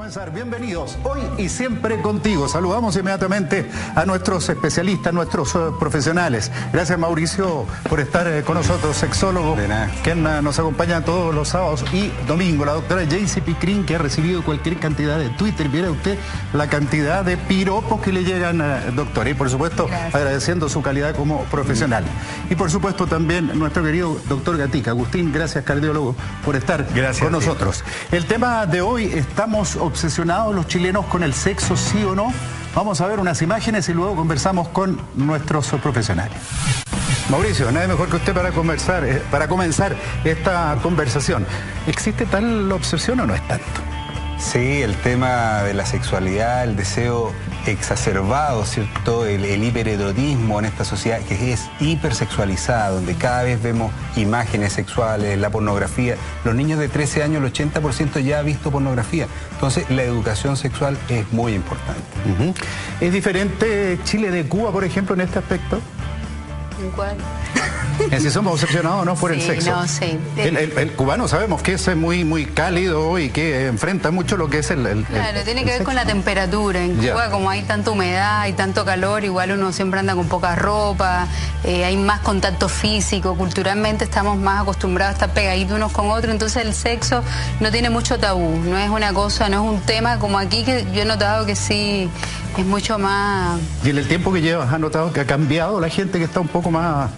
Comenzar. Bienvenidos hoy y siempre contigo. Saludamos inmediatamente a nuestros especialistas, nuestros profesionales. Gracias, Mauricio, por estar con nosotros, sexólogo, quien nos acompaña todos los sábados y domingos. La doctora Jaycee Picrin, que ha recibido cualquier cantidad de Twitter. Viera usted la cantidad de piropos que le llegan, doctora. Y por supuesto, agradeciendo su calidad como profesional. Y por supuesto también nuestro querido doctor Gatica. Agustín, gracias, cardiólogo, por estar con nosotros. El tema de hoy, estamos obsesionados los chilenos con el sexo, sí o no. Vamos a ver unas imágenes y luego conversamos con nuestros profesionales. Mauricio, nadie mejor que usted para comenzar esta conversación. ¿Existe tal obsesión o no es tanto? Sí, el tema de la sexualidad, el deseo exacerbado, ¿cierto? El hipererotismo en esta sociedad que es hipersexualizada, donde cada vez vemos imágenes sexuales, la pornografía. Los niños de 13 años, el 80% ya ha visto pornografía. Entonces, la educación sexual es muy importante. ¿Es diferente Chile de Cuba, por ejemplo, en este aspecto? ¿En cuál? En si somos obsesionados o no por el sexo. No, sí. El cubano sabemos que es muy cálido y que enfrenta mucho lo que es Claro, tiene que ver con la temperatura. En Cuba, como hay tanta humedad, hay tanto calor, igual uno siempre anda con poca ropa, hay más contacto físico, culturalmente estamos más acostumbrados a estar pegaditos unos con otros, entonces el sexo no tiene mucho tabú, no es una cosa, no es un tema como aquí, que yo he notado que sí es mucho más... Y en el tiempo que llevas, ¿has notado que ha cambiado la gente, que está un poco más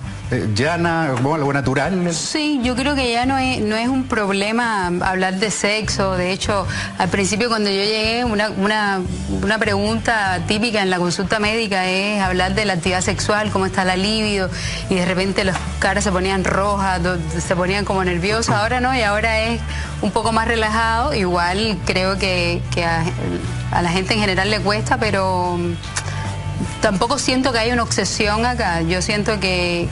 llana, como algo natural? Sí, yo creo que ya no es un problema hablar de sexo. De hecho, al principio cuando yo llegué, una pregunta típica en la consulta médica es hablar de la actividad sexual, cómo está la libido, y de repente las caras se ponían rojas, se ponían como nerviosas. Ahora no, y ahora es un poco más relajado. Igual creo que a la gente en general le cuesta, pero tampoco siento que haya una obsesión acá. Yo siento que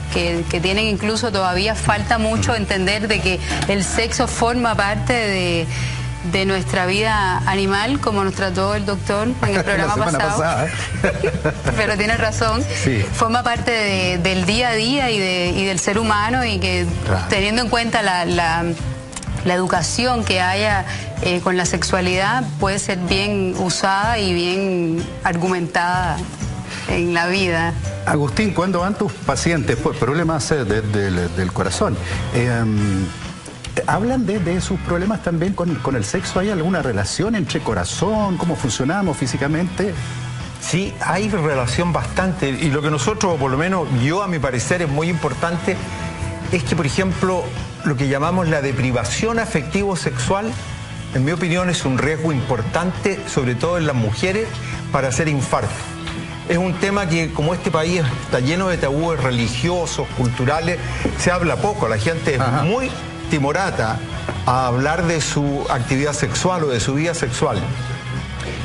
tienen incluso todavía falta mucho entender de que el sexo forma parte de nuestra vida animal, como nos trató el doctor en el programa pasado. Pero tiene razón. Sí. Forma parte del día a día y del ser humano, y que teniendo en cuenta la educación que haya con la sexualidad, puede ser bien usada y bien argumentada en la vida. Agustín, ¿cuándo van tus pacientes por problemas del corazón? ¿Hablan de sus problemas también con el sexo? ¿Hay alguna relación entre corazón, cómo funcionamos físicamente? Sí, hay relación bastante, y lo que nosotros, o por lo menos yo a mi parecer, es muy importante, es que, por ejemplo, lo que llamamos la deprivación afectivo-sexual, en mi opinión, es un riesgo importante, sobre todo en las mujeres, para hacer infarto. Es un tema que, como este país está lleno de tabúes religiosos, culturales, se habla poco. La gente es muy timorata a hablar de su actividad sexual o de su vida sexual.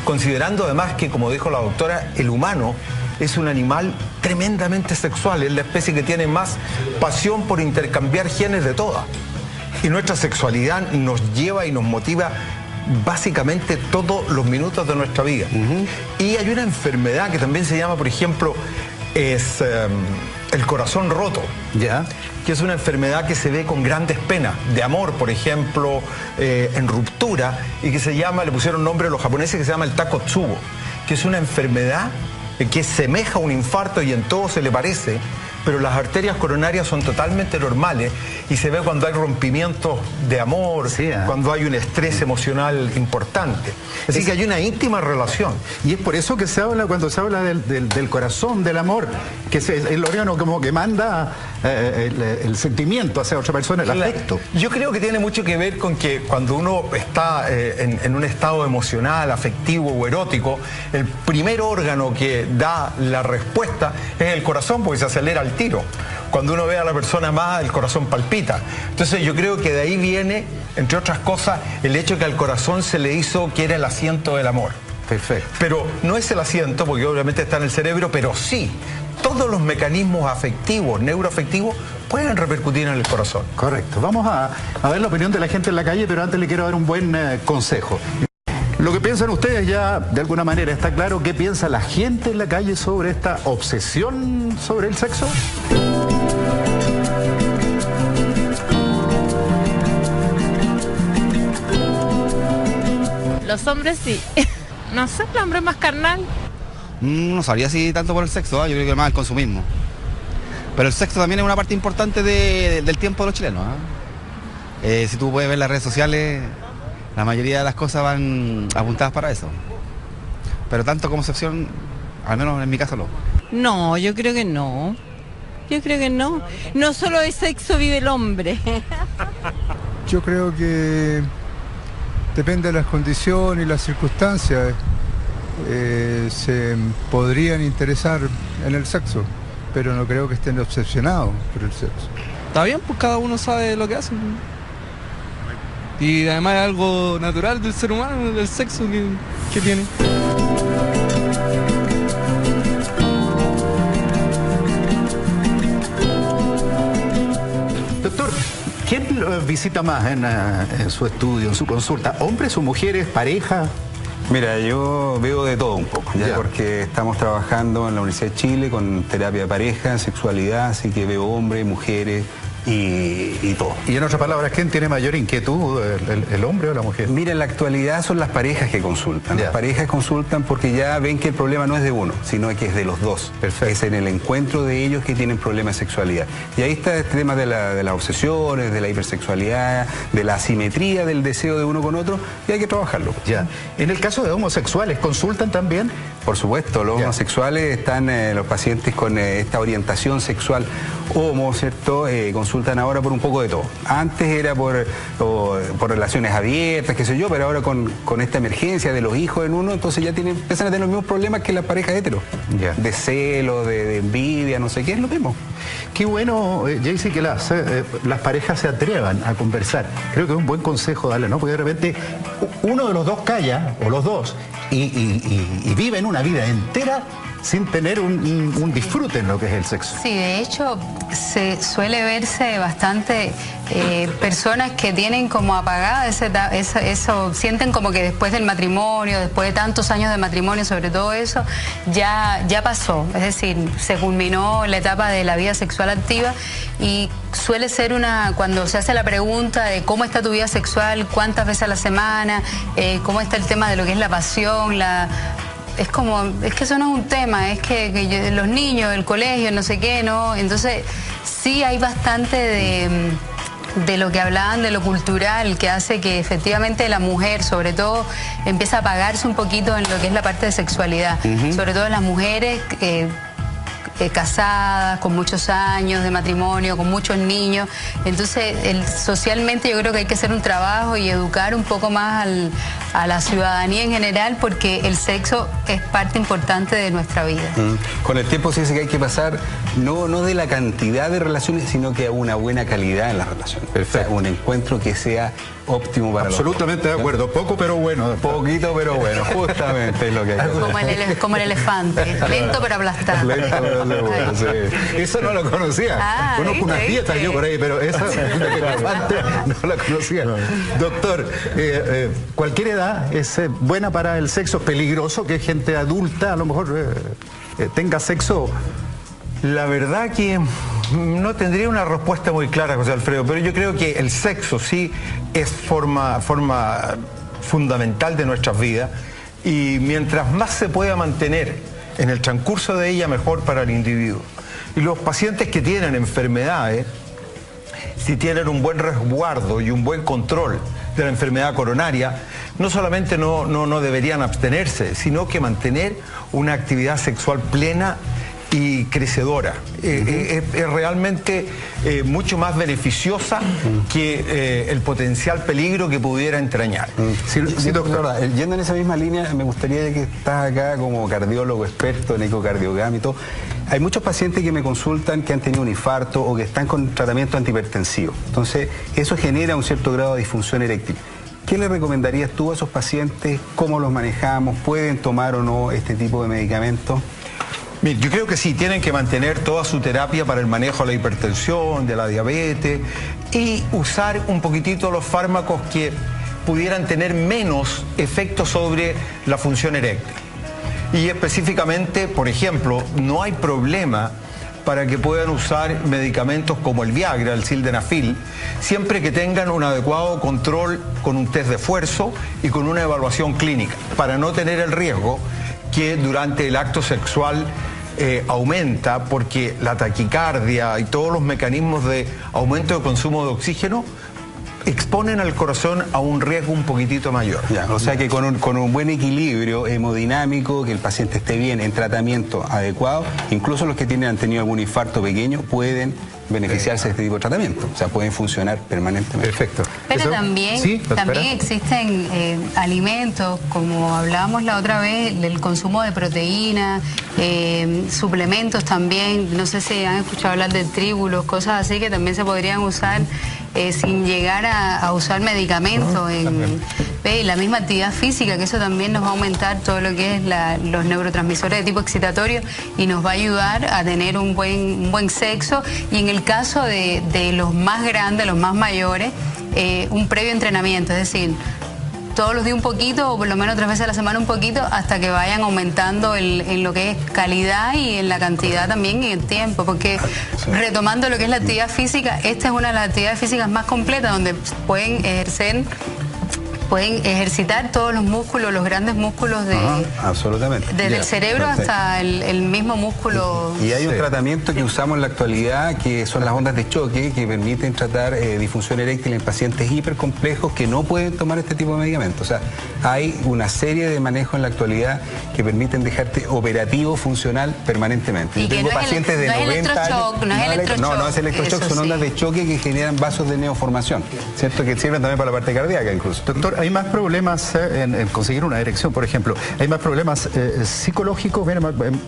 Considerando además que, como dijo la doctora, el humano es un animal tremendamente sexual. Es la especie que tiene más pasión por intercambiar genes de todas. Y nuestra sexualidad nos lleva y nos motiva básicamente todos los minutos de nuestra vida. Y hay una enfermedad que también se llama, por ejemplo, es el corazón roto, que es una enfermedad que se ve con grandes penas, de amor, por ejemplo, en ruptura, y que se llama, le pusieron nombre a los japoneses, que se llama el Takotsubo, que es una enfermedad que semeja a un infarto y en todo se le parece, pero las arterias coronarias son totalmente normales, y se ve cuando hay rompimientos de amor, cuando hay un estrés emocional importante. Así que hay una íntima relación. Y es por eso que se habla, cuando se habla del corazón, del amor, que es el órgano como que manda el sentimiento hacia otra persona, el afecto. Yo creo que tiene mucho que ver con que cuando uno está en un estado emocional, afectivo o erótico, el primer órgano que da la respuesta es el corazón, porque se acelera al tiro. Cuando uno ve a la persona amada, el corazón palpita. Entonces yo creo que de ahí viene, entre otras cosas, el hecho que al corazón se le hizo que era el asiento del amor. Perfecto. Pero no es el asiento, porque obviamente está en el cerebro, pero sí, todos los mecanismos afectivos, neuroafectivos, pueden repercutir en el corazón. Correcto. Vamos a ver la opinión de la gente en la calle, pero antes le quiero dar un buen consejo. Lo que piensan ustedes ya, de alguna manera, está claro. ¿Qué piensa la gente en la calle sobre esta obsesión sobre el sexo? Los los hombres sí. No sé, el hombre es más carnal. No sabría si tanto por el sexo, yo creo que más el consumismo. Pero el sexo también es una parte importante del tiempo de los chilenos. Si tú puedes ver las redes sociales, la mayoría de las cosas van apuntadas para eso. Pero tanto como excepción, al menos en mi caso no. No, yo creo que no. Yo creo que no. No solo de sexo vive el hombre. Yo creo que depende de las condiciones y las circunstancias. Se podrían interesar en el sexo, pero no creo que estén obsesionados por el sexo. Está bien, pues cada uno sabe lo que hace. Y además es algo natural del ser humano, del sexo que tiene. Doctor, ¿quién visita más en su estudio, en su consulta? ¿Hombres o mujeres, pareja? Mira, yo veo de todo un poco, ya porque estamos trabajando en la Universidad de Chile con terapia de pareja, sexualidad, así que veo hombres, mujeres y todo. Y en otras palabras, ¿quién tiene mayor inquietud, el hombre o la mujer? Mira, en la actualidad son las parejas que consultan. Las parejas consultan porque ya ven que el problema no es de uno, sino que es de los dos. Perfecto. Es en el encuentro de ellos que tienen problemas de sexualidad. Y ahí está este tema de las obsesiones, de la hipersexualidad, de la asimetría del deseo de uno con otro, y hay que trabajarlo. Ya. En el caso de homosexuales, ¿consultan también? Por supuesto, los homosexuales están, los pacientes con esta orientación sexual homo, ¿cierto? Consultan ahora por un poco de todo. Antes era por relaciones abiertas, qué sé yo, pero ahora con esta emergencia de los hijos en uno, entonces ya empiezan a tener los mismos problemas que las parejas hetero. De celo, de envidia, no sé qué, es lo mismo. Qué bueno, Jaycee, que las parejas se atrevan a conversar. Creo que es un buen consejo darle, ¿no? Porque de repente uno de los dos calla, o los dos, y viven una vida entera sin tener un disfrute en lo que es el sexo. Sí, de hecho, se suele verse bastante personas que tienen como apagada eso, sienten como que después del matrimonio, después de tantos años de matrimonio, sobre todo eso, ya pasó. Es decir, se culminó la etapa de la vida sexual activa y suele ser cuando se hace la pregunta de cómo está tu vida sexual, cuántas veces a la semana, cómo está el tema de lo que es la pasión, es que eso no es un tema, es que los niños, el colegio, no sé qué, ¿no? Entonces, sí hay bastante de lo que hablaban, de lo cultural, que hace que efectivamente la mujer, sobre todo, empieza a apagarse un poquito en lo que es la parte de sexualidad. Sobre todo las mujeres casadas, con muchos años de matrimonio, con muchos niños. Entonces, socialmente yo creo que hay que hacer un trabajo y educar un poco más a la ciudadanía en general, porque el sexo es parte importante de nuestra vida. Con el tiempo se dice que hay que pasar no de la cantidad de relaciones, sino que a una buena calidad en las relaciones. Perfecto. O sea, un encuentro que sea óptimo para los dos. Absolutamente de acuerdo, poco pero bueno. Poquito pero bueno, justamente es lo que hay que hacer. Como el elefante, lento pero aplastante. Lento pero bueno, sí. Eso no lo conocía. Conozco unas dietas yo por ahí, pero esa elefante no la conocía. Doctor, cualquier edad es buena para el sexo. Es peligroso que gente adulta a lo mejor tenga sexo. La verdad que no tendría una respuesta muy clara, José Alfredo, pero yo creo que el sexo sí es forma fundamental de nuestras vidas, y mientras más se pueda mantener en el transcurso de ella, mejor para el individuo. Y los pacientes que tienen enfermedades, si tienen un buen resguardo y un buen control de la enfermedad coronaria, no solamente no deberían abstenerse, sino que mantener una actividad sexual plena y crecedora. Es realmente mucho más beneficiosa que el potencial peligro que pudiera entrañar. Sí, doctor, yendo en esa misma línea, me gustaría, que estás acá como cardiólogo experto en ecocardiograma y todo, hay muchos pacientes que me consultan que han tenido un infarto o que están con tratamiento antihipertensivo. Entonces, eso genera un cierto grado de disfunción eréctil. ¿Qué le recomendarías tú a esos pacientes? ¿Cómo los manejamos? ¿Pueden tomar o no este tipo de medicamentos? Mira, yo creo que sí, tienen que mantener toda su terapia para el manejo de la hipertensión, de la diabetes, y usar un poquitito los fármacos que pudieran tener menos efecto sobre la función eréctil. Y específicamente, por ejemplo, no hay problema para que puedan usar medicamentos como el Viagra, el sildenafil, siempre que tengan un adecuado control con un test de esfuerzo y con una evaluación clínica, para no tener el riesgo que durante el acto sexual aumenta, porque la taquicardia y todos los mecanismos de aumento de consumo de oxígeno exponen al corazón a un riesgo un poquitito mayor. Ya, o sea que con un buen equilibrio hemodinámico, que el paciente esté bien en tratamiento adecuado, incluso los que han tenido algún infarto pequeño pueden beneficiarse de este tipo de tratamiento, o sea, pueden funcionar permanentemente. Perfecto. Pero también, ¿Sí? también existen alimentos, como hablábamos la otra vez, del consumo de proteína, suplementos también, no sé si han escuchado hablar de tríbulos, cosas así que también se podrían usar sin llegar a usar medicamentos. La misma actividad física, que eso también nos va a aumentar todo lo que es los neurotransmisores de tipo excitatorio y nos va a ayudar a tener un buen sexo. Y en el caso de los más grandes, los más mayores, un previo entrenamiento, es decir, todos los días un poquito, o por lo menos 3 veces a la semana un poquito, hasta que vayan aumentando en lo que es calidad y en la cantidad también y en el tiempo, porque retomando lo que es la actividad física, esta es una de las actividades físicas más completas, donde pueden ejercitar todos los músculos, los grandes músculos absolutamente. Desde el cerebro hasta el mismo músculo. Y hay un tratamiento que usamos en la actualidad, que son las ondas de choque, que permiten tratar disfunción eréctil en pacientes hipercomplejos que no pueden tomar este tipo de medicamentos. O sea, hay una serie de manejos en la actualidad que permiten dejarte operativo, funcional permanentemente. Y yo tengo pacientes de 90 años. No es electroshock, son ondas de choque que generan vasos de neoformación, ¿cierto? Que sirven también para la parte cardíaca incluso. Doctor, hay más problemas en conseguir una erección, por ejemplo. Hay más problemas psicológicos,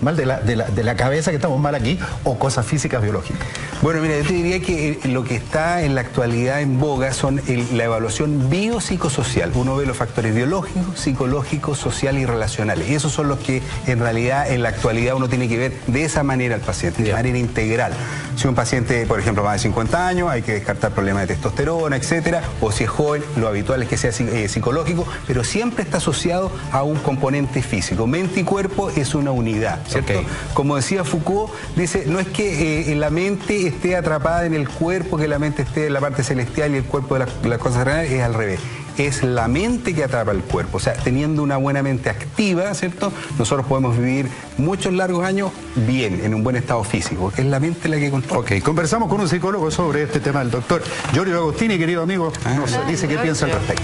mal de la cabeza, que estamos mal aquí, o cosas físicas biológicas. Bueno, mira, yo te diría que lo que está en la actualidad en boga son la evaluación biopsicosocial. Uno ve los factores biológicos, psicológicos, sociales y relacionales. Y esos son los que en realidad en la actualidad uno tiene que ver de esa manera al paciente, de manera integral. Si un paciente, por ejemplo, más de 50 años, hay que descartar problemas de testosterona, etcétera. O si es joven, lo habitual es que sea psicológico, pero siempre está asociado a un componente físico. Mente y cuerpo es una unidad, ¿cierto? Como decía Foucault, dice, no es que la mente esté atrapada en el cuerpo, que la mente esté en la parte celestial y el cuerpo de las cosas terrenales, es al revés. Es la mente que atrapa el cuerpo. O sea, teniendo una buena mente activa, ¿cierto? Nosotros podemos vivir muchos largos años bien, en un buen estado físico, que es la mente la que controla. Ok, conversamos con un psicólogo sobre este tema, el doctor Giorgio Agostini, querido amigo, nos dice qué piensa al respecto.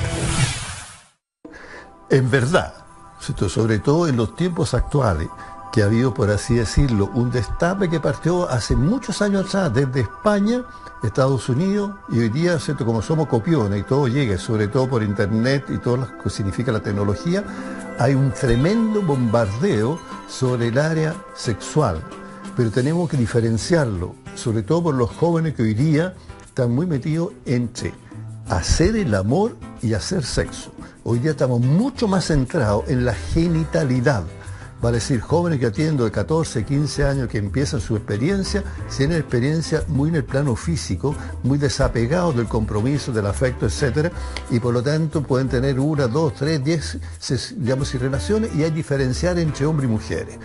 En verdad, sobre todo en los tiempos actuales, que ha habido, por así decirlo, un destape que partió hace muchos años atrás, desde España, Estados Unidos, y hoy día, ¿cierto?, como somos copiones y todo llega, sobre todo por internet y todo lo que significa la tecnología, hay un tremendo bombardeo sobre el área sexual. Pero tenemos que diferenciarlo, sobre todo por los jóvenes que hoy día están muy metidos entre hacer el amor y hacer sexo. Hoy día estamos mucho más centrados en la genitalidad. Vale decir, jóvenes que atiendo de 14, 15 años que empiezan su experiencia, tienen experiencia muy en el plano físico, muy desapegados del compromiso, del afecto, etc. Y por lo tanto pueden tener 1, 2, 3, 10, digamos, relaciones, y hay diferenciar entre hombres y mujeres.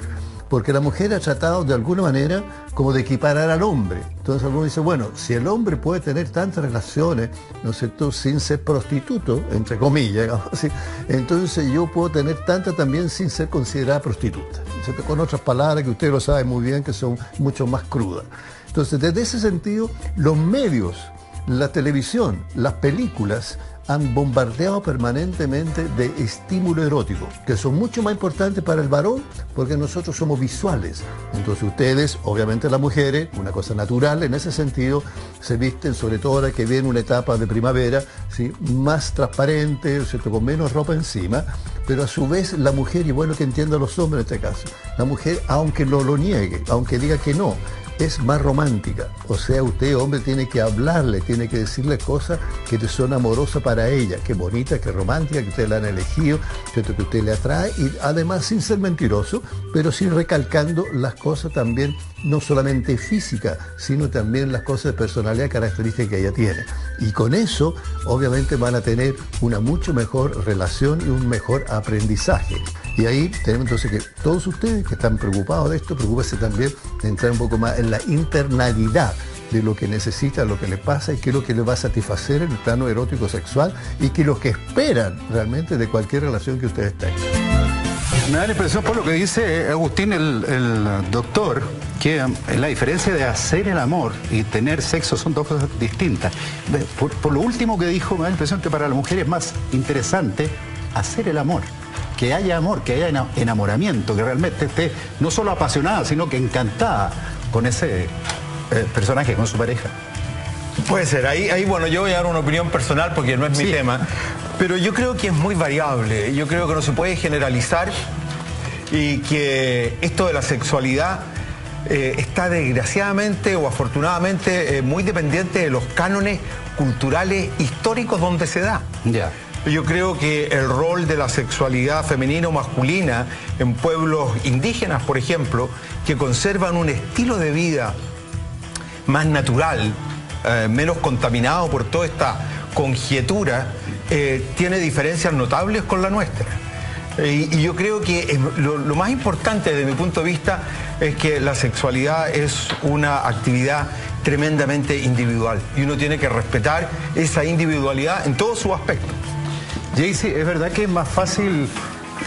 Porque la mujer ha tratado de alguna manera como de equiparar al hombre. Entonces algunos dicen, bueno, si el hombre puede tener tantas relaciones, ¿no es cierto?, sin ser prostituto, entre comillas, digamos así, entonces yo puedo tener tantas también sin ser considerada prostituta, ¿no es cierto?, con otras palabras que usted lo sabe muy bien, que son mucho más crudas. Entonces, desde ese sentido, los medios, la televisión, las películas, han bombardeado permanentemente de estímulo erótico, que son mucho más importantes para el varón, porque nosotros somos visuales. Entonces ustedes, obviamente las mujeres, una cosa natural en ese sentido, se visten, sobre todo ahora que viene una etapa de primavera, ¿sí?, más transparente, ¿cierto?, con menos ropa encima, pero a su vez la mujer, y bueno que entiendan los hombres en este caso, la mujer, aunque lo niegue, aunque diga que no, es más romántica. O sea, usted, hombre, tiene que hablarle, tiene que decirle cosas que son amorosas para ella, que bonita, que romántica, que usted la han elegido, ¿cierto?, que usted le atrae, y además sin ser mentiroso, pero sí recalcando las cosas también, no solamente físicas, sino también las cosas de personalidad, características que ella tiene. Y con eso, obviamente, van a tener una mucho mejor relación y un mejor aprendizaje. Y ahí tenemos entonces que todos ustedes que están preocupados de esto, preocúpense también de entrar un poco más en la internalidad de lo que necesita, lo que le pasa y qué es lo que le va a satisfacer en el plano erótico sexual y qué es lo que esperan realmente de cualquier relación que ustedes tengan. Me da la impresión por lo que dice Agustín, el doctor, que la diferencia de hacer el amor y tener sexo son dos cosas distintas. Por lo último que dijo, me da la impresión que para la mujer es más interesante hacer el amor. Que haya amor, que haya enamoramiento, que realmente esté no solo apasionada, sino que encantada con ese personaje, con su pareja. Puede ser, ahí bueno, yo voy a dar una opinión personal porque no es mi tema, pero yo creo que es muy variable, yo creo que no se puede generalizar y que esto de la sexualidad está desgraciadamente o afortunadamente muy dependiente de los cánones culturales históricos donde se da. Ya. Yo creo que el rol de la sexualidad femenina o masculina en pueblos indígenas, por ejemplo, que conservan un estilo de vida más natural, menos contaminado por toda esta conjetura, tiene diferencias notables con la nuestra. Y yo creo que lo más importante desde mi punto de vista es que la sexualidad es una actividad tremendamente individual y uno tiene que respetar esa individualidad en todos sus aspectos. Jaycee, ¿es verdad que es más fácil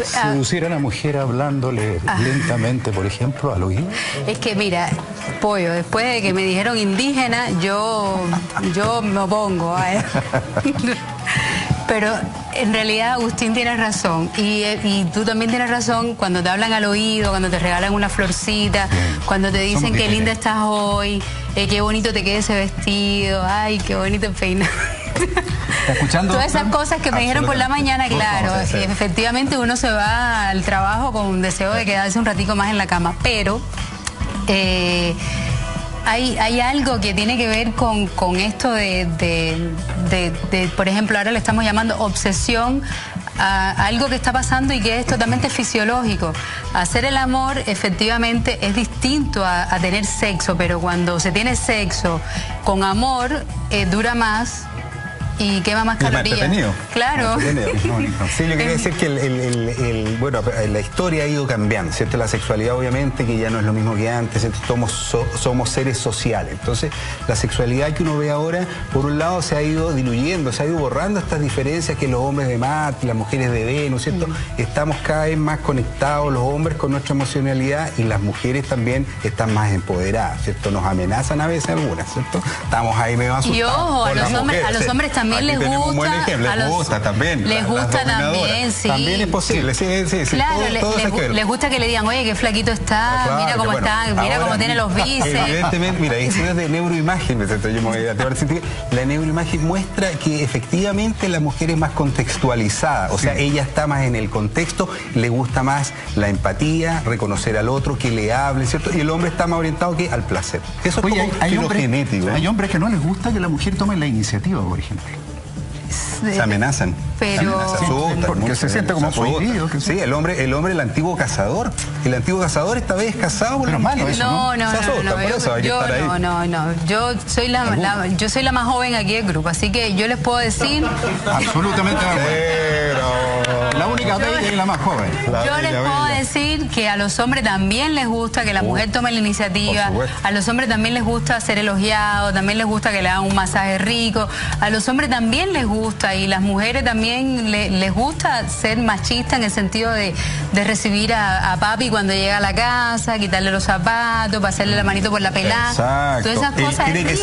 seducir a una mujer hablándole lentamente, por ejemplo, al oído? Es que mira, Pollo, después de que me dijeron indígena, yo me opongo a él. Pero en realidad Agustín tiene razón y tú también tienes razón cuando te hablan al oído, cuando te regalan una florcita, cuando te dicen qué linda estás hoy, qué bonito te queda ese vestido, ay, qué bonito el peinado. Escuchando todas esas cosas que me dijeron por la mañana, claro, efectivamente uno se va al trabajo con un deseo de quedarse un ratico más en la cama, pero hay algo que tiene que ver con esto de, por ejemplo, ahora le estamos llamando obsesión a algo que está pasando y que es totalmente fisiológico. Hacer el amor efectivamente es distinto a tener sexo, pero cuando se tiene sexo con amor dura más y quema más calorías. Claro. Sí, yo quería decir que bueno, la historia ha ido cambiando, ¿cierto? La sexualidad obviamente que ya no es lo mismo que antes, ¿cierto? Somos seres sociales. Entonces, la sexualidad que uno ve ahora, por un lado se ha ido diluyendo, se ha ido borrando estas diferencias que los hombres de Marte, las mujeres de Venus, ¿cierto? Estamos cada vez más conectados los hombres con nuestra emocionalidad y las mujeres también están más empoderadas, ¿cierto? Nos amenazan a veces algunas, ¿cierto? Estamos ahí medio asustados. Y ojo, a los hombres también les gusta. Un buen ejemplo, les gusta también. Les gusta también, sí. También es posible, sí. Claro, les gusta que le digan, oye, qué flaquito está, claro, mira cómo está, mira cómo tiene los bíceps. Evidentemente, mira, estudios de neuroimagen, la neuroimagen muestra que efectivamente la mujer es más contextualizada, o sea, ella está más en el contexto, le gusta más la empatía, reconocer al otro, que le hable, ¿cierto? Y el hombre está más orientado que al placer. Eso es como filogenético. Hay hombres que no les gusta que la mujer tome la iniciativa, por ejemplo. Se amenazan. Pero se asustan, porque se siente como prohibido. Sí, el hombre, el antiguo cazador. El antiguo cazador esta vez casado por la No. Yo soy la más joven aquí del grupo, así que yo les puedo decir. Absolutamente. La única bella y la más joven. Yo les puedo decir que a los hombres también les gusta que la mujer tome la iniciativa. A los hombres también les gusta ser elogiados, también les gusta que le hagan un masaje rico. A los hombres también les gusta y las mujeres también les gusta ser machistas en el sentido de recibir a papi cuando llega a la casa, quitarle los zapatos, pasarle la manito por la pelada. Exacto. Todas esas cosas tiene que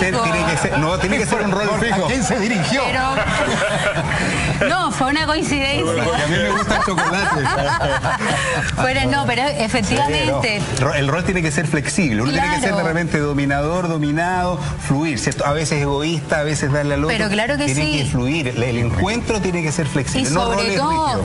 ser un rol fijo. ¿A quién se dirigió? Pero, no, fue una coincidencia. Porque a mí me gusta el chocolate. Pero efectivamente. Sí, el rol tiene que ser flexible. Uno tiene que ser de repente dominador, dominado, fluir, ¿cierto? A veces egoísta, a veces darle al otro. Pero claro que tiene que fluir. El encuentro tiene que ser flexible.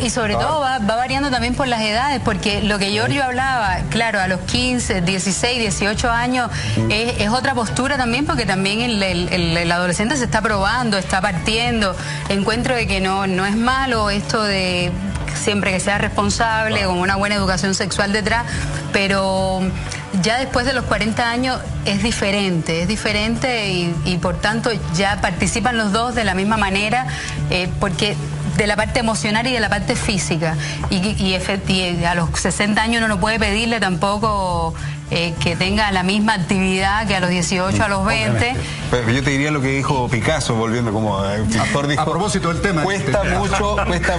Y sobre todo va variando también por las edades, porque lo que Giorgio hablaba, claro, a los 15, 16, 18 años es otra postura también, porque también el adolescente se está probando, está partiendo. Encuentro de que no es malo esto de siempre que sea responsable, con una buena educación sexual detrás, pero ya después de los 40 años es diferente y por tanto ya participan los dos de la misma manera, porque de la parte emocional y de la parte física. Y a los 60 años uno no puede pedirle tampoco que tenga la misma actividad que a los 18, a los 20. Pero yo te diría lo que dijo Picasso, volviendo como actor, dijo, a propósito del tema. Cuesta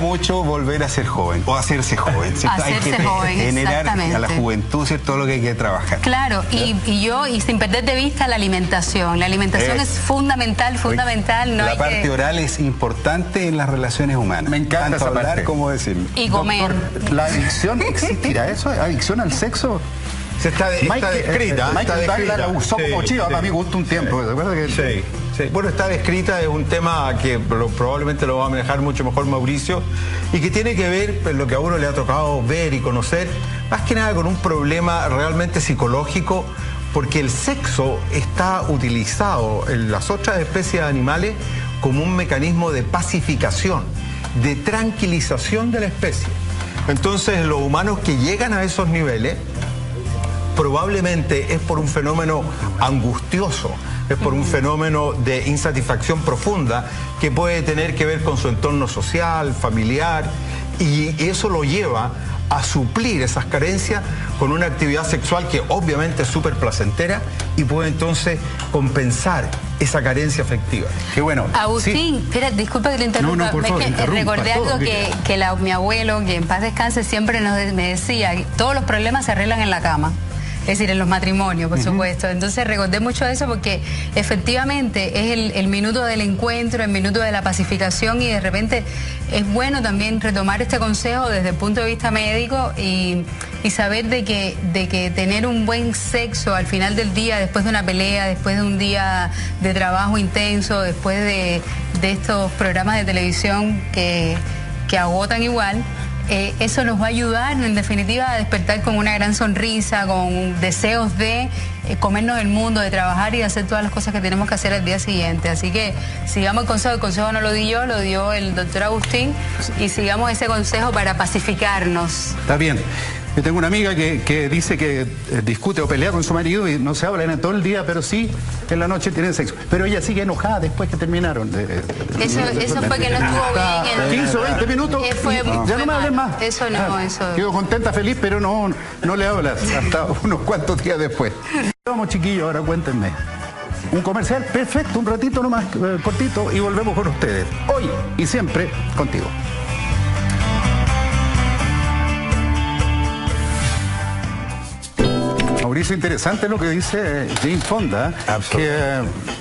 mucho volver a ser joven, o hacerse joven, ¿cierto? Hacerse hay que joven, generar a la juventud, ¿cierto? Todo lo que hay que trabajar. Claro, y sin perder de vista la alimentación. La alimentación es fundamental, no la hay parte oral es importante en las relaciones humanas. Me encanta tanto esa hablar parte. como decirlo. Y comer. Doctor, ¿la adicción existirá eso? ¿Adicción al sexo? Está descrita. Michael Douglas la usó como chiva, a mí me gusta un tiempo. ¿Se acuerda que... Sí. Bueno, está descrita, es un tema que probablemente lo va a manejar mucho mejor Mauricio, y que tiene que ver, pues, lo que a uno le ha tocado ver y conocer, más que nada con un problema realmente psicológico, porque el sexo está utilizado en las otras especies de animales como un mecanismo de pacificación, de tranquilización de la especie. Entonces, los humanos que llegan a esos niveles probablemente es por un fenómeno angustioso, es por un fenómeno de insatisfacción profunda que puede tener que ver con su entorno social, familiar, y eso lo lleva a suplir esas carencias con una actividad sexual que obviamente es súper placentera y puede entonces compensar esa carencia afectiva. Qué bueno. Agustín, Sí. espera, disculpa que le interrumpa. por favor, es que interrumpa, recordé todo, algo que mi abuelo, que en paz descanse, siempre me decía, que todos los problemas se arreglan en la cama. Es decir, en los matrimonios, por supuesto. Entonces recordé mucho eso porque efectivamente es el minuto del encuentro, el minuto de la pacificación, y de repente es bueno también retomar este consejo desde el punto de vista médico y saber de que tener un buen sexo al final del día, después de una pelea, después de un día de trabajo intenso, después de estos programas de televisión que agotan igual, eso nos va a ayudar en definitiva a despertar con una gran sonrisa, con deseos de comernos el mundo, de trabajar y de hacer todas las cosas que tenemos que hacer al día siguiente. Así que sigamos el consejo no lo di yo, lo dio el doctor Agustín, y sigamos ese consejo para pacificarnos. Está bien. Yo tengo una amiga que dice que discute o pelea con su marido y no se hablan en todo el día, pero sí en la noche tienen sexo. Pero ella sigue enojada después que terminaron. Eso fue que no estuvo bien. 15 o 20 minutos ya no me hables más. Eso no, eso. Quedo contenta, feliz, pero no le hablas hasta unos cuantos días después. Vamos, chiquillos, ahora cuéntenme. Un comercial perfecto, un ratito nomás, cortito, y volvemos con ustedes. Hoy y siempre contigo. Mauricio, interesante lo que dice Jane Fonda, que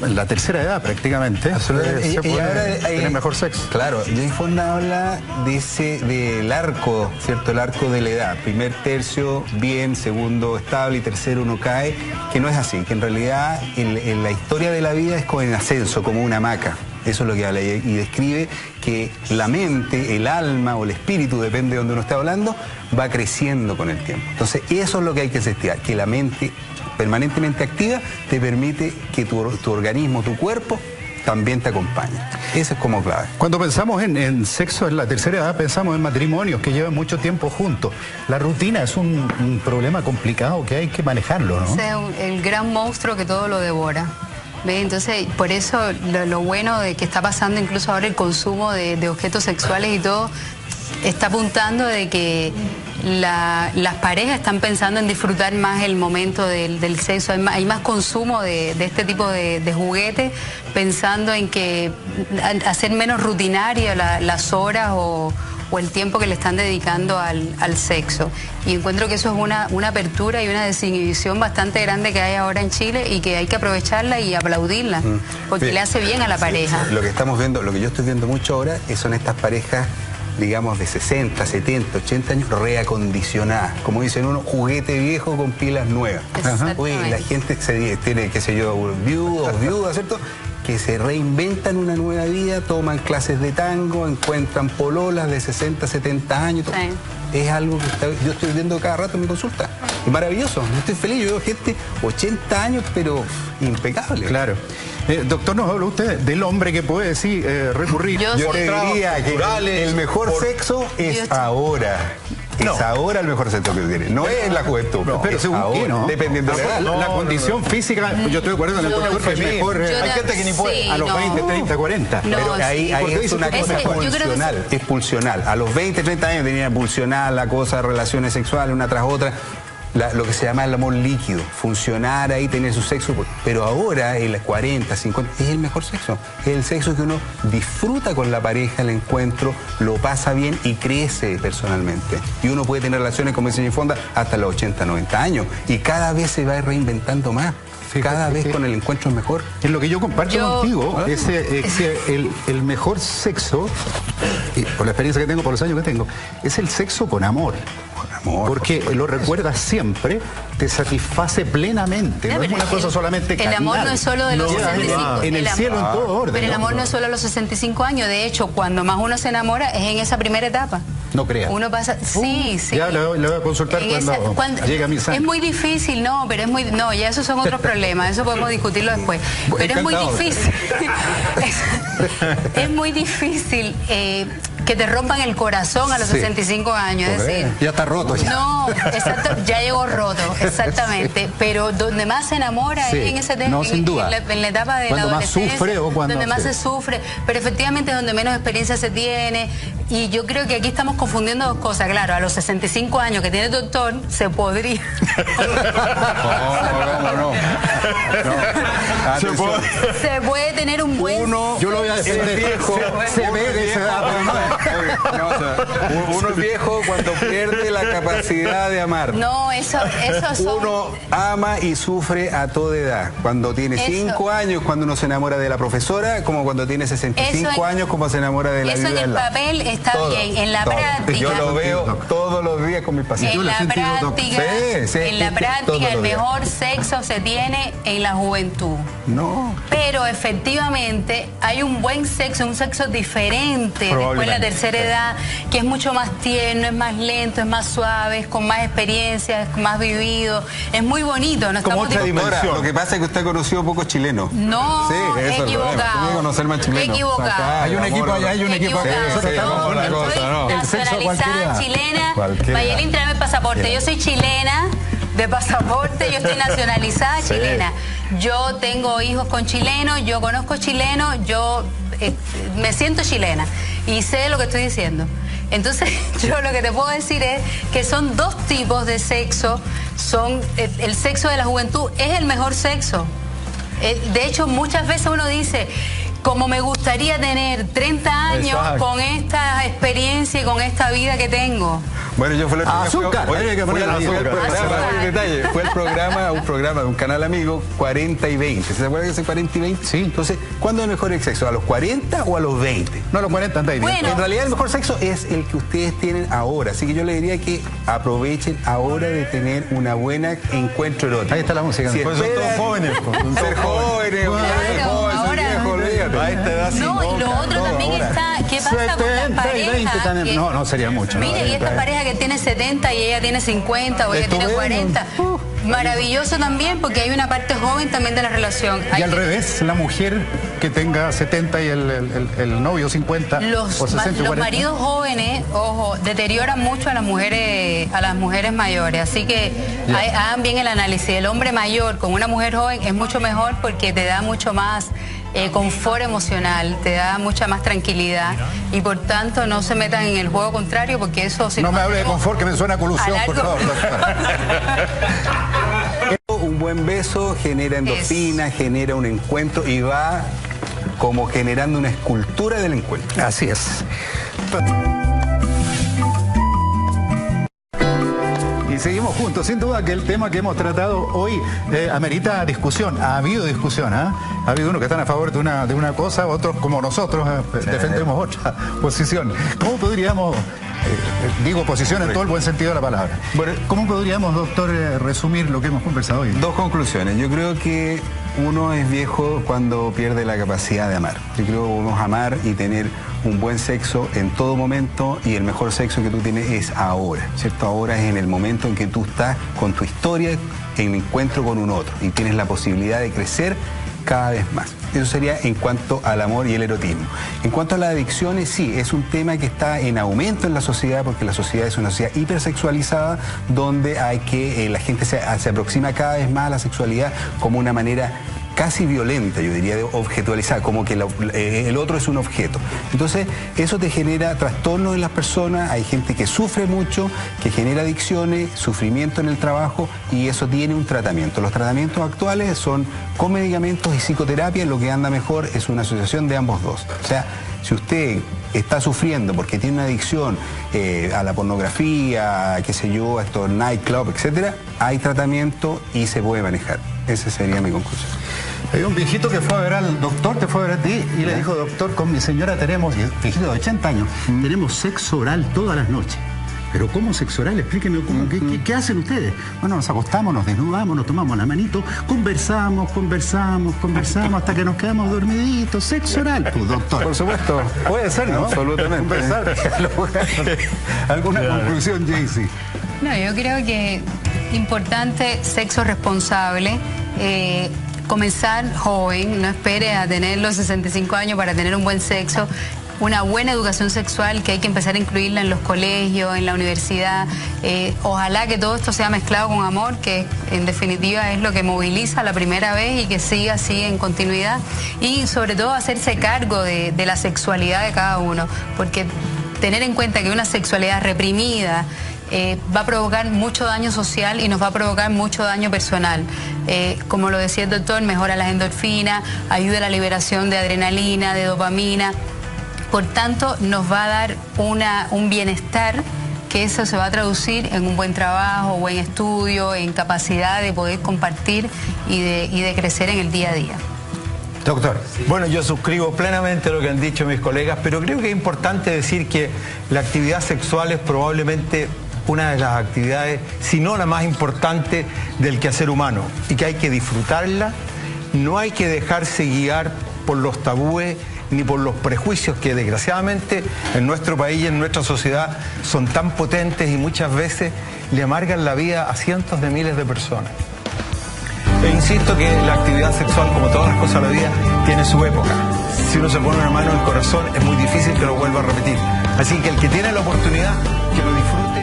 en la tercera edad prácticamente se puede tener mejor sexo. Claro, Jane Fonda habla del arco, ¿cierto? El arco de la edad. Primer tercio, bien, segundo, estable, y tercero uno cae, que no es así, que en realidad en la historia de la vida es como en ascenso, como una hamaca. Eso es lo que habla, y describe que la mente, el alma o el espíritu, depende de donde uno esté hablando, va creciendo con el tiempo. Entonces eso es lo que hay que investigar, que la mente permanentemente activa te permite que tu organismo, tu cuerpo, también te acompañe. Eso es como clave. Cuando pensamos en sexo en la tercera edad, pensamos en matrimonios que llevan mucho tiempo juntos. La rutina es un problema complicado que hay que manejarlo, ¿no? Es el gran monstruo que todo lo devora. ¿Ve? Entonces, por eso lo bueno de que está pasando incluso ahora el consumo de objetos sexuales y todo, está apuntando de que las parejas están pensando en disfrutar más el momento del sexo. Hay más consumo de este tipo de juguetes, pensando en que hacer menos rutinaria las horas o el tiempo que le están dedicando al sexo. Y encuentro que eso es una apertura y una desinhibición bastante grande que hay ahora en Chile, y que hay que aprovecharla y aplaudirla, porque le hace bien a la pareja. Lo que estamos viendo, lo que yo estoy viendo mucho ahora, son estas parejas, digamos, de 60, 70, 80 años, reacondicionadas. Como dicen uno, juguete viejo con pilas nuevas. Oye, la gente tiene, qué sé yo, viudas, ¿cierto?, que se reinventan una nueva vida, toman clases de tango, encuentran pololas de 60, 70 años. Sí. Es algo que yo estoy viendo cada rato en mi consulta. Es maravilloso, yo estoy feliz, yo veo gente 80 años, pero impecable. Claro. Doctor, nos habló usted del hombre que puede, sí, recurrir. Yo te diría que el mejor sexo es ahora. Es ahora el mejor sexo que tiene. No es en la juventud. No, pero según ahora, qué, ¿no? Dependiendo de la edad. La condición física, yo estoy de acuerdo con el doctor, que es mejor. Hay gente que ni puede. A los 20, 30, 40. No, Pero ahí es una cosa pulsional. Es pulsional. A los 20, 30 años tenía pulsional la cosa, relaciones sexuales una tras otra. Lo que se llama el amor líquido, funcionar ahí, tener su sexo, pero ahora en las 40, 50, es el mejor sexo, es el sexo que uno disfruta con la pareja, el encuentro, lo pasa bien y crece personalmente. Y uno puede tener relaciones, como dice Jane Fonda, hasta los 80, 90 años, y cada vez se va reinventando más. Cada vez con el encuentro es mejor. Es lo que yo comparto contigo, es el mejor sexo, y por la experiencia que tengo, por los años que tengo, es el sexo con amor. Porque lo recuerdas siempre, te satisface plenamente, no es una cosa solamente carnal. El amor no es solo de los 65. En el cielo, en todo orden. Pero el amor no es solo a los 65 años. De hecho, cuando más uno se enamora es en esa primera etapa. No creas. Uno pasa... Sí. Ya le voy a consultar cuando llegue a mi sangre. Es muy difícil, no, pero es muy... No, ya esos son otros problemas, eso podemos discutirlo después. Pero es muy difícil. Es muy difícil que te rompan el corazón a los 65 años, es decir... Ya está roto. Ya. No, exacto, ya llegó roto, exactamente. Pero donde más se enamora es en ese tema, en la etapa de la adolescencia, más sufre o cuando donde más se sufre, pero efectivamente es donde menos experiencia se tiene. Y yo creo que aquí estamos confundiendo dos cosas. Claro, a los 65 años que tiene el doctor, se podría... No. Se puede tener un buen... Yo lo voy a decir viejo. Se ve de esa edad, uno es viejo cuando pierde la capacidad de amar. No, eso Uno ama y sufre a toda edad. Cuando tiene 5 años, cuando uno se enamora de la profesora, como cuando tiene 65 años, como se enamora de la vida. Eso en el papel está bien, en la práctica. Yo lo veo todos los días con mis pacientes. En la práctica, el mejor sexo se tiene en la juventud. No. Pero efectivamente hay un buen sexo, un sexo diferente después de la tercera edad, que es mucho más tierno, es más lento, es más suave, es con más experiencia, es más vivido, es muy bonito. No como otra dimensión. Lo que pasa es que usted ha conocido pocos chilenos. No, equivocado. Conocer más chilenos. Equivocado. Hay un equipo allá, hay un equipo acá. Nacionalizada chilena. Mayelín, tráeme el pasaporte. Yo soy chilena. De pasaporte, yo estoy nacionalizada chilena. Yo tengo hijos con chilenos, yo conozco chilenos, yo me siento chilena y sé lo que estoy diciendo. Entonces, yo lo que te puedo decir es que son dos tipos de sexo. El sexo de la juventud es el mejor sexo. De hecho, muchas veces uno dice... Como me gustaría tener 30 años con esta experiencia y con esta vida que tengo. Bueno, yo fue el azúcar. Fue un programa de un canal amigo, 40 y 20. ¿Se acuerdan que es 40 y 20? Sí. Entonces, ¿cuándo es el mejor sexo? ¿A los 40 o a los 20? No, a los 40 andáis bien. En realidad el mejor sexo es el que ustedes tienen ahora. Así que yo le diría que aprovechen ahora de tener una buena encuentro erótico. Ahí está la música. Si Por eso son todos jóvenes. Ser jóvenes, No, y lo otro también está, ¿qué pasa con las parejas? No, sería mucho. Mire, y esta pareja que tiene 70 y ella tiene 50 o ella tiene 40. Maravilloso también, porque hay una parte joven también de la relación. Y al revés, la mujer que tenga 70 y el novio 50 o 60 los maridos jóvenes, ojo, deterioran mucho a las mujeres mayores. Así que hagan bien el análisis. El hombre mayor con una mujer joven es mucho mejor porque te da mucho más confort emocional, te da mucha más tranquilidad y por tanto no se metan en el juego contrario porque eso... No me hable de confort, que me suena a colusión, por favor. Un buen beso genera endorfina, genera un encuentro y va como generando una escultura del encuentro. Así es. Y seguimos juntos. Sin duda que el tema que hemos tratado hoy amerita discusión. Ha habido discusión, ¿eh? Ha habido unos que están a favor de una cosa, otros como nosotros defendemos otra posición. ¿Cómo podríamos, digo posición en todo el buen sentido de la palabra, cómo podríamos, doctor, resumir lo que hemos conversado hoy? Dos conclusiones. Yo creo que uno es viejo cuando pierde la capacidad de amar. Yo creo que podemos amar y tener un buen sexo en todo momento y el mejor sexo que tú tienes es ahora, ¿cierto? Ahora es en el momento en que tú estás con tu historia en encuentro con un otro y tienes la posibilidad de crecer cada vez más. Eso sería en cuanto al amor y el erotismo. En cuanto a las adicciones, sí, es un tema que está en aumento en la sociedad, porque la sociedad es una sociedad hipersexualizada, donde la gente se aproxima cada vez más a la sexualidad como una manera casi violenta, yo diría, de objetualizar, como que el otro es un objeto. Entonces, eso te genera trastornos en las personas, hay gente que sufre mucho, que genera adicciones, sufrimiento en el trabajo, y eso tiene un tratamiento. Los tratamientos actuales son con medicamentos y psicoterapia, lo que anda mejor es una asociación de ambos dos. O sea, si usted está sufriendo porque tiene una adicción a la pornografía, qué sé yo, a estos nightclub, etcétera, hay tratamiento y se puede manejar. Esa sería mi conclusión. Hay un viejito que fue a ver al doctor, te fue a ver a ti y le dijo: doctor, con mi señora tenemos, viejito de 80 años, tenemos sexo oral todas las noches. ¿Pero cómo sexo oral? Explíqueme, ¿qué hacen ustedes? Bueno, nos acostamos, nos desnudamos, nos tomamos la manito, conversamos hasta que nos quedamos dormiditos. Sexo oral, pues, doctor. Por supuesto. Puede ser, ¿no? Absolutamente. Conversar. ¿Alguna conclusión, Jaycee? No, yo creo que importante sexo responsable. Comenzar joven, no espere a tener los 65 años para tener un buen sexo. Una buena educación sexual que hay que empezar a incluirla en los colegios, en la universidad. Ojalá que todo esto sea mezclado con amor, que en definitiva es lo que moviliza la primera vez y que siga así en continuidad. Y sobre todo hacerse cargo de la sexualidad de cada uno, porque tener en cuenta que una sexualidad reprimida va a provocar mucho daño social y nos va a provocar mucho daño personal. Como lo decía el doctor, mejora las endorfinas, ayuda a la liberación de adrenalina, de dopamina. Por tanto, nos va a dar un bienestar, que eso se va a traducir en un buen trabajo, buen estudio, en capacidad de poder compartir y de crecer en el día a día. Doctor. Bueno, yo suscribo plenamente lo que han dicho mis colegas, pero creo que es importante decir que la actividad sexual es probablemente una de las actividades, si no la más importante del quehacer humano, y que hay que disfrutarla. No hay que dejarse guiar por los tabúes ni por los prejuicios que desgraciadamente en nuestro país y en nuestra sociedad son tan potentes y muchas veces le amargan la vida a cientos de miles de personas. E insisto que la actividad sexual, como todas las cosas de la vida, tiene su época. Si uno se pone una mano en el corazón, es muy difícil que lo vuelva a repetir. Así que el que tiene la oportunidad, que lo disfrute.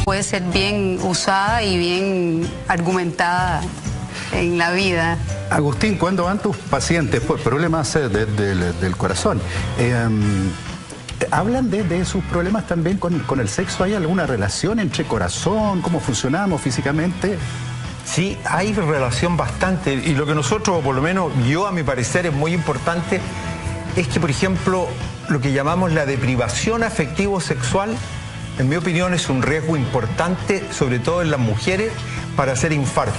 Puede ser bien usada y bien argumentada en la vida. Agustín, ¿cuándo van tus pacientes por problemas del corazón? ¿Hablan de sus problemas también con el sexo? ¿Hay alguna relación entre corazón? ¿Cómo funcionamos físicamente? Sí, hay relación bastante. Y lo que nosotros, o por lo menos yo a mi parecer, es muy importante, es que, por ejemplo, lo que llamamos la deprivación afectivo-sexual, en mi opinión, es un riesgo importante, sobre todo en las mujeres, para hacer infarto.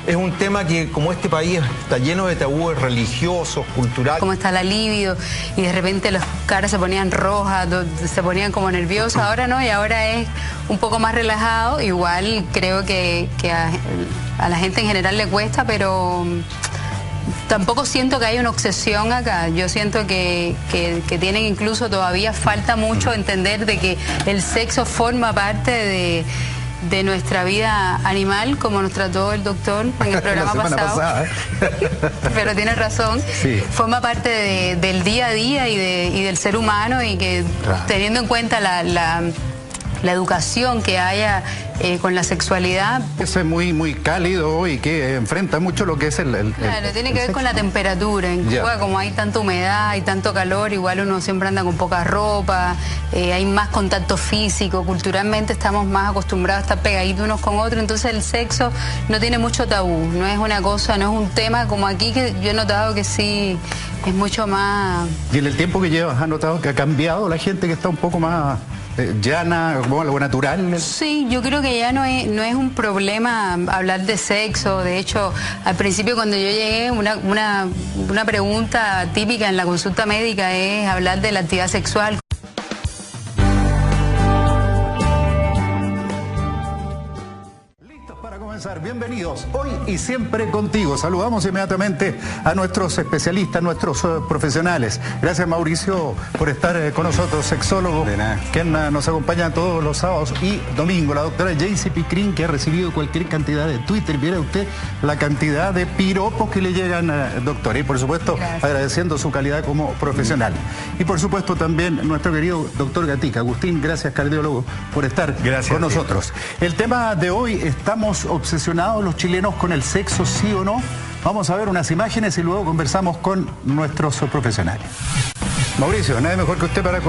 Es un tema que, como este país está lleno de tabúes religiosos, culturales. Como está la libido y de repente las caras se ponían rojas, se ponían como nerviosas, ahora no, y ahora es un poco más relajado. Igual creo que a la gente en general le cuesta, pero tampoco siento que haya una obsesión acá. Yo siento que tienen incluso todavía falta mucho entender de que el sexo forma parte de nuestra vida animal, como nos trató el doctor en el programa pasado. Pero tiene razón. Sí. Forma parte del día a día y del ser humano, y que teniendo en cuenta la educación que haya con la sexualidad. Eso es muy cálido y que enfrenta mucho lo que es el Claro, tiene que ver con la temperatura. En Cuba, como hay tanta humedad y tanto calor, igual uno siempre anda con poca ropa, hay más contacto físico, culturalmente estamos más acostumbrados a estar pegaditos unos con otros, entonces el sexo no tiene mucho tabú, no es una cosa, no es un tema como aquí, que yo he notado que sí es mucho más. Y en el tiempo que llevas, ¿has notado que ha cambiado la gente, que está un poco más llana, como algo natural? Sí, yo creo que ya no es un problema hablar de sexo. De hecho, al principio cuando yo llegué, una pregunta típica en la consulta médica es hablar de la actividad sexual. Comenzar. Bienvenidos hoy y siempre contigo. Saludamos inmediatamente a nuestros especialistas, nuestros profesionales. Gracias, Mauricio, por estar con nosotros, sexólogo, quien nos acompaña todos los sábados y domingos. La doctora Jaycee Picrin, que ha recibido cualquier cantidad de Twitter. Viera usted la cantidad de piropos que le llegan, doctora. Y por supuesto, agradeciendo su calidad como profesional. Y por supuesto también nuestro querido doctor Gatica. Agustín, gracias, cardiólogo, por estar con nosotros. El tema de hoy, estamos obsesionados los chilenos con el sexo, sí o no. Vamos a ver unas imágenes y luego conversamos con nuestros profesionales. Mauricio, nada mejor que usted para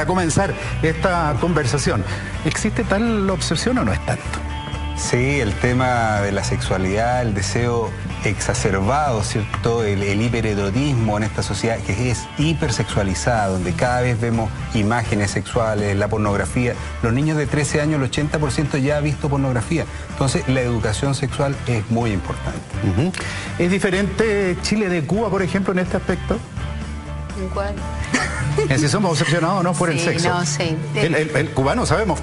comenzar esta conversación. ¿Existe tal obsesión o no es tanto? Sí, el tema de la sexualidad, el deseo exacerbado, ¿cierto? El hipererotismo en esta sociedad que es hipersexualizada, donde cada vez vemos imágenes sexuales, la pornografía. Los niños de 13 años, el 80% ya ha visto pornografía. Entonces, la educación sexual es muy importante. ¿Es diferente Chile de Cuba, por ejemplo, en este aspecto? ¿En cuál? Si somos obsesionados o no por el sexo. No, sí. El cubano sabemos que